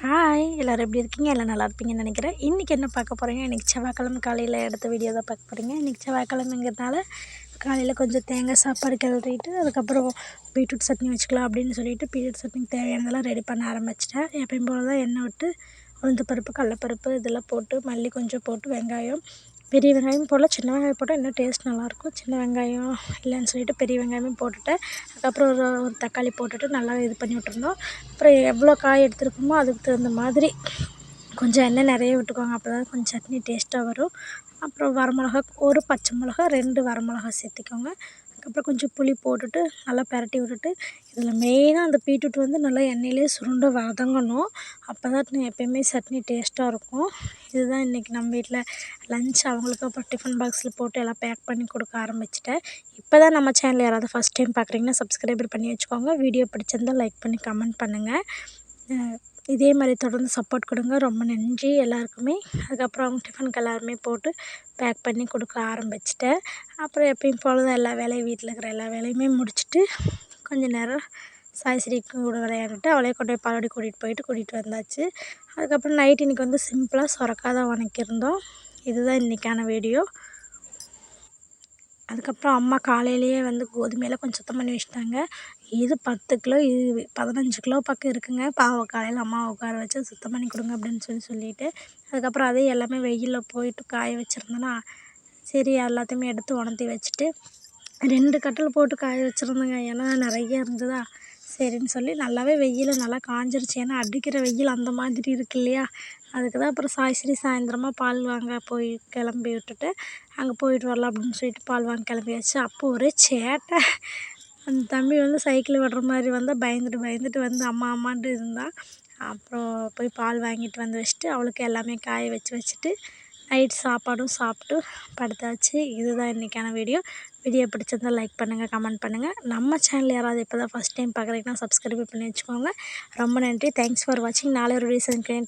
Hi எல்லோரும் எப்படி இருக்கீங்க? எல்லாம் நல்லா இருப்பீங்கன்னு நினைக்கிறேன். இன்றைக்கி என்ன பார்க்க போகிறீங்க? இன்றைக்கி செவ்வாய்க்கிழமை காலையில் எடுத்த வீடியோ தான் பார்க்க போகிறீங்க. இன்றைக்கி செவ்வாய்க்கிழமைங்கிறதுனால காலையில் கொஞ்சம் தேங்காய் சாப்பாடு கிளறிட்டு அதுக்கப்புறம் பீட்ரூட் சட்னி வச்சுக்கலாம் அப்படின்னு சொல்லிட்டு பீட்ரூட் சட்னிக்கு தேவையானதெல்லாம் ரெடி பண்ண ஆரம்பிச்சிட்டேன். எப்பயும் போல் தான் எண்ணெய் விட்டு உளுந்து பருப்பு, கடலப்பருப்பு இதெல்லாம் போட்டு மல்லி கொஞ்சம் போட்டு வெங்காயம், பெரிய வெங்காயம் போல் சின்ன வெங்காயம் போட்டால் இன்னும் டேஸ்ட் நல்லாயிருக்கும். சின்ன வெங்காயம் இல்லைன்னு சொல்லிட்டு பெரிய வெங்காயமே போட்டுட்டேன். அதுக்கப்புறம் ஒரு தக்காளி போட்டுட்டு நல்லா இது பண்ணி விட்டுருந்தோம். அப்புறம் எவ்வளோ காய் எடுத்துருக்கோமோ அதுக்கு தகுந்த மாதிரி கொஞ்சம் எண்ணெய் நிறைய விட்டுக்கோங்க. அப்போ தான் கொஞ்சம் சட்னி டேஸ்ட்டாக வரும். அப்புறம் வரமிளகா, ஒரு பச்சை மிளகா, 2 வரமிளகா சேர்த்திக்கோங்க. அதுக்கப்புறம் கொஞ்சம் புளி போட்டுட்டு நல்லா பிரட்டி விட்டுட்டு இதில் மெயினாக அந்த பீட்ரூட் வந்து நல்லா எண்ணெயிலே சுருண்டு வதங்கணும். அப்போ தான் எப்போயுமே சட்னி டேஸ்ட்டாக இருக்கும். இதுதான் இன்றைக்கி நம்ம வீட்டில் லஞ்ச். அவங்களுக்கு அப்புறம் டிஃபன் பாக்ஸில் போட்டு எல்லாம் பேக் பண்ணி கொடுக்க ஆரம்பிச்சிட்டேன். இப்போ தான் நம்ம சேனல் யாராவது ஃபஸ்ட் டைம் பார்க்குறீங்கன்னா சப்ஸ்கிரைபர் பண்ணி வச்சுக்கோங்க. வீடியோ பிடிச்சிருந்தால் லைக் பண்ணி கமெண்ட் பண்ணுங்கள். இதே மாதிரி தொடர்ந்து சப்போர்ட் கொடுங்க. ரொம்ப நன்றி எல்லாருக்குமே. அதுக்கப்புறம் அவங்க டிஃபனுக்கு எல்லாருமே போட்டு பேக் பண்ணி கொடுக்க ஆரம்பிச்சிட்டேன். அப்புறம் எப்பயும் போல தான் எல்லா வேலையும் வீட்டில் இருக்கிற எல்லா வேலையுமே முடிச்சுட்டு கொஞ்சம் நேரம் சாய்ஸ்ரீ கூட விளையாண்டுட்டு அவளே கொண்டு போய் பால்வாடி கூட்டிகிட்டு வந்தாச்சு. அதுக்கப்புறம் நைட் இன்றைக்கி வந்து சிம்பிளாக சுரக்காய் தான் வதக்கியிருந்தோம். இதுதான் இன்றைக்கான வீடியோ. அதுக்கப்புறம் அம்மா காலையிலேயே வந்து கோதுமையெல்லாம் கொஞ்சம் சுத்தம் பண்ணி வச்சுட்டாங்க. இது 10 கிலோ, இது 15 கிலோ பக்கம் இருக்குங்க. பாவம் காலையில் அம்மாவை உட்கார வச்சு சுத்தம் பண்ணி கொடுங்க அப்படின்னு சொல்லிட்டு அதுக்கப்புறம் அதையும் எல்லாமே வெயிலில் போயிட்டு காய வச்சுருந்தேன்னா சரி எல்லாத்தையுமே எடுத்து உணர்த்தி வச்சுட்டு 2 கட்டில் போட்டு காய வச்சுருந்தேங்க. ஏன்னா நிறைய இருந்ததா சரின்னு சொல்லி நல்லாவே வெயில் நல்லா காஞ்சிருச்சு. ஏன்னா அடிக்கிற வெயில் அந்த மாதிரி இருக்கு இல்லையா? அதுக்கு தான் அப்புறம் சாய்ஸ்ரீ சாயந்தரமாக பால் வாங்க போய் கிளம்பி விட்டுட்டு அங்கே போயிட்டு வரலாம் அப்படின்னு சொல்லிட்டு பால் வாங்க கிளம்பியாச்சு. அப்போ ஒரே சேட்டை. அந்த தம்பி வந்து சைக்கிள் விடுற மாதிரி வந்தால் பயந்துட்டு வந்து அம்மான்ட்டு இருந்தான். அப்புறம் போய் பால் வாங்கிட்டு வந்து வச்சுட்டு அவளுக்கு எல்லாமே காய வச்சுட்டு நைட் சாப்பாடும் சாப்பிட்டு படுத்தாச்சு. இதுதான் இன்றைக்கான வீடியோ. வீடியோ பிடிச்சிருந்தால் லைக் பண்ணுங்கள், கமெண்ட் பண்ணுங்கள். நம்ம சேனல் யாராவது இப்போ தான் ஃபஸ்ட் டைம் பார்க்குறீங்கன்னா சப்ஸ்கிரைப் பண்ணி வச்சுக்கோங்க. ரொம்ப நன்றி. தேங்க்ஸ் ஃபார் வாட்சிங். நாளை ஒரு வீடியோ சந்திக்கிறேன்.